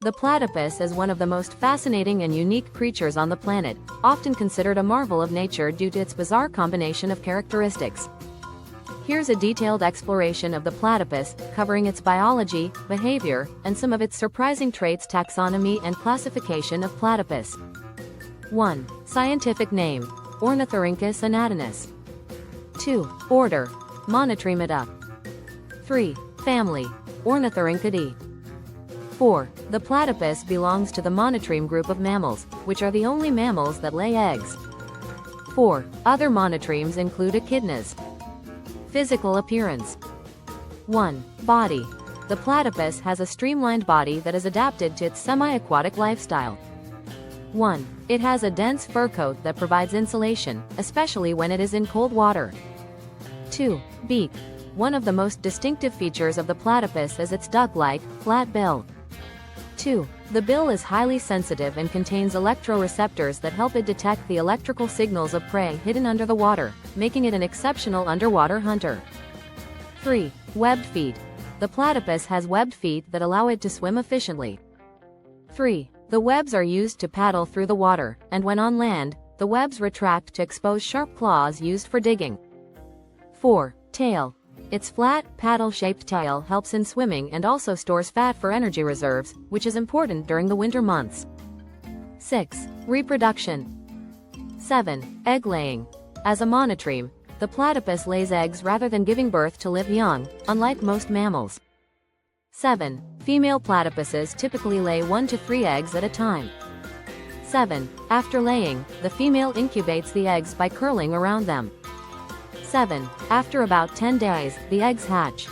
The platypus is one of the most fascinating and unique creatures on the planet, often considered a marvel of nature due to its bizarre combination of characteristics. Here's a detailed exploration of the platypus, covering its biology, behavior, and some of its surprising traits. Taxonomy and classification of platypus. 1. Scientific name: Ornithorhynchus anatinus. 2. Order: Monotremata. 3. Family: Ornithorhynchidae. 4. The platypus belongs to the monotreme group of mammals, which are the only mammals that lay eggs. 4. Other monotremes include echidnas. Physical appearance. 1. Body. The platypus has a streamlined body that is adapted to its semi-aquatic lifestyle. 1. It has a dense fur coat that provides insulation, especially when it is in cold water. 2. Beak. One of the most distinctive features of the platypus is its duck-like, flat bill. 2. The bill is highly sensitive and contains electroreceptors that help it detect the electrical signals of prey hidden under the water, making it an exceptional underwater hunter. 3. Webbed feet. The platypus has webbed feet that allow it to swim efficiently. 3. The webs are used to paddle through the water, and when on land, the webs retract to expose sharp claws used for digging. 4. Tail. Its flat, paddle-shaped tail helps in swimming and also stores fat for energy reserves, which is important during the winter months. 6. Reproduction. 7. Egg laying. As a monotreme, the platypus lays eggs rather than giving birth to live young, unlike most mammals. 7. Female platypuses typically lay 1 to 3 eggs at a time. 7. After laying, the female incubates the eggs by curling around them. 7. After about 10 days, the eggs hatch.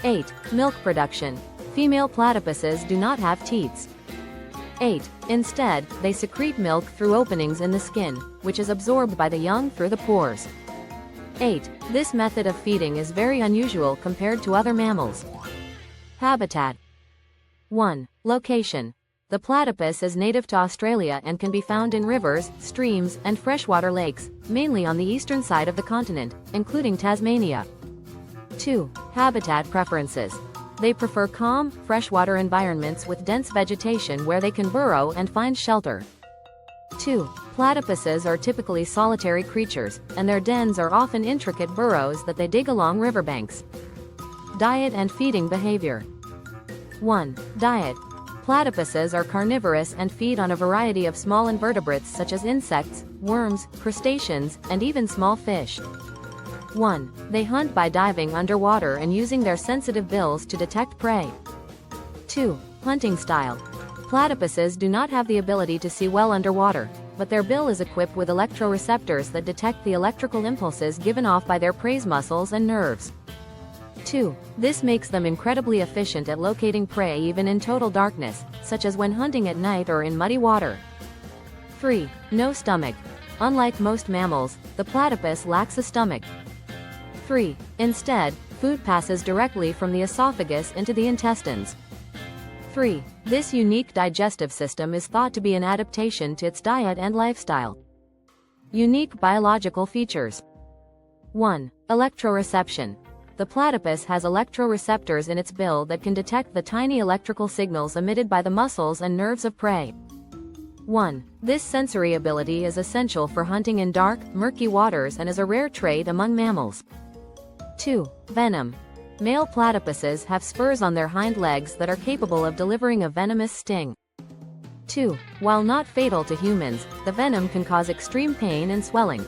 8. Milk production. Female platypuses do not have teats. 8. Instead, they secrete milk through openings in the skin, which is absorbed by the young through the pores. 8. This method of feeding is very unusual compared to other mammals. Habitat. 1. Location. The platypus is native to Australia and can be found in rivers, streams, and freshwater lakes, mainly on the eastern side of the continent, including Tasmania. 2. Habitat preferences. They prefer calm, freshwater environments with dense vegetation where they can burrow and find shelter. 2. Platypuses are typically solitary creatures, and their dens are often intricate burrows that they dig along riverbanks. Diet and feeding behavior. 1. Diet. Platypuses are carnivorous and feed on a variety of small invertebrates such as insects, worms, crustaceans, and even small fish. 1. They hunt by diving underwater and using their sensitive bills to detect prey. 2. Hunting style. Platypuses do not have the ability to see well underwater, but their bill is equipped with electroreceptors that detect the electrical impulses given off by their prey's muscles and nerves. 2. This makes them incredibly efficient at locating prey even in total darkness, such as when hunting at night or in muddy water. 3. No stomach. Unlike most mammals, the platypus lacks a stomach. 3. Instead, food passes directly from the esophagus into the intestines. 3. This unique digestive system is thought to be an adaptation to its diet and lifestyle. Unique biological features. 1. Electroreception. The platypus has electroreceptors in its bill that can detect the tiny electrical signals emitted by the muscles and nerves of prey. 1. This sensory ability is essential for hunting in dark, murky waters and is a rare trait among mammals. 2. Venom. Male platypuses have spurs on their hind legs that are capable of delivering a venomous sting. 2. While not fatal to humans, the venom can cause extreme pain and swelling.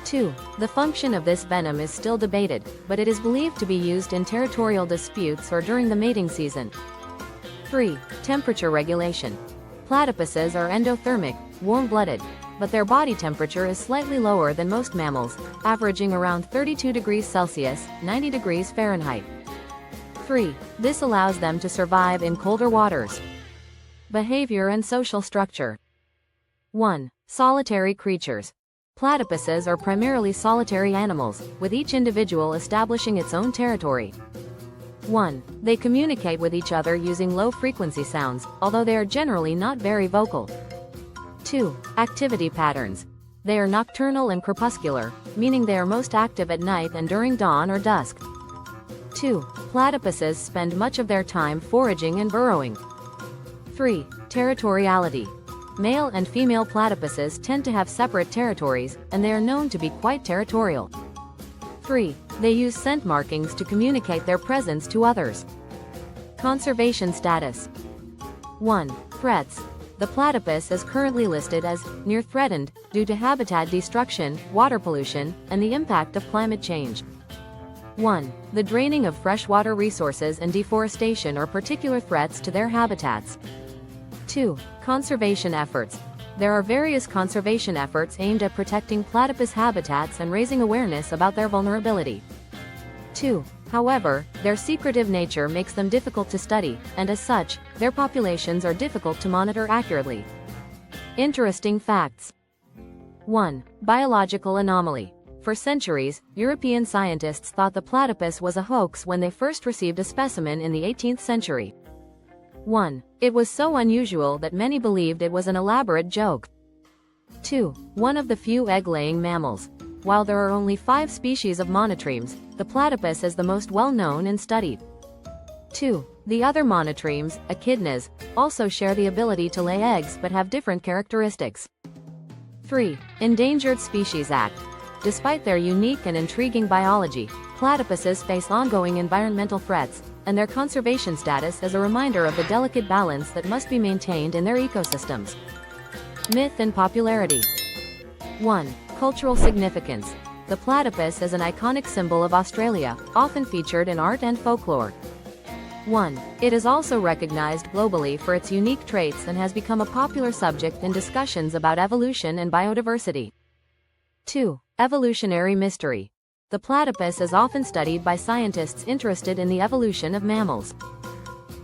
2. The function of this venom is still debated, but it is believed to be used in territorial disputes or during the mating season. 3. Temperature regulation. Platypuses are endothermic, warm-blooded, but their body temperature is slightly lower than most mammals, averaging around 32 degrees Celsius, 90 degrees Fahrenheit. 3. This allows them to survive in colder waters. Behavior and social structure. 1. Solitary creatures. Platypuses are primarily solitary animals, with each individual establishing its own territory. 1. They communicate with each other using low-frequency sounds, although they are generally not very vocal. 2. Activity patterns. They are nocturnal and crepuscular, meaning they are most active at night and during dawn or dusk. 2. Platypuses spend much of their time foraging and burrowing. 3. Territoriality. Male and female platypuses tend to have separate territories, and they are known to be quite territorial. 3. They use scent markings to communicate their presence to others. Conservation status. 1. Threats. The platypus is currently listed as near threatened due to habitat destruction, water pollution, and the impact of climate change. 1. The draining of freshwater resources and deforestation are particular threats to their habitats. 2. Conservation efforts. There are various conservation efforts aimed at protecting platypus habitats and raising awareness about their vulnerability. 2. However, their secretive nature makes them difficult to study, and as such, their populations are difficult to monitor accurately. Interesting facts. 1. Biological anomaly. For centuries, European scientists thought the platypus was a hoax when they first received a specimen in the 18th century. 1. It was so unusual that many believed it was an elaborate joke. 2. One of the few egg-laying mammals. While there are only 5 species of monotremes, the platypus is the most well-known and studied. 2. The other monotremes, echidnas, also share the ability to lay eggs but have different characteristics. 3. Endangered Species Act. Despite their unique and intriguing biology, platypuses face ongoing environmental threats, and their conservation status is a reminder of the delicate balance that must be maintained in their ecosystems. Myth and popularity. 1. Cultural significance. The platypus is an iconic symbol of Australia, often featured in art and folklore. 1. It is also recognized globally for its unique traits and has become a popular subject in discussions about evolution and biodiversity. 2. Evolutionary mystery. The platypus is often studied by scientists interested in the evolution of mammals.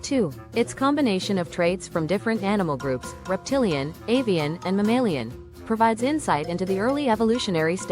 2. Its combination of traits from different animal groups, reptilian, avian, and mammalian, provides insight into the early evolutionary stage.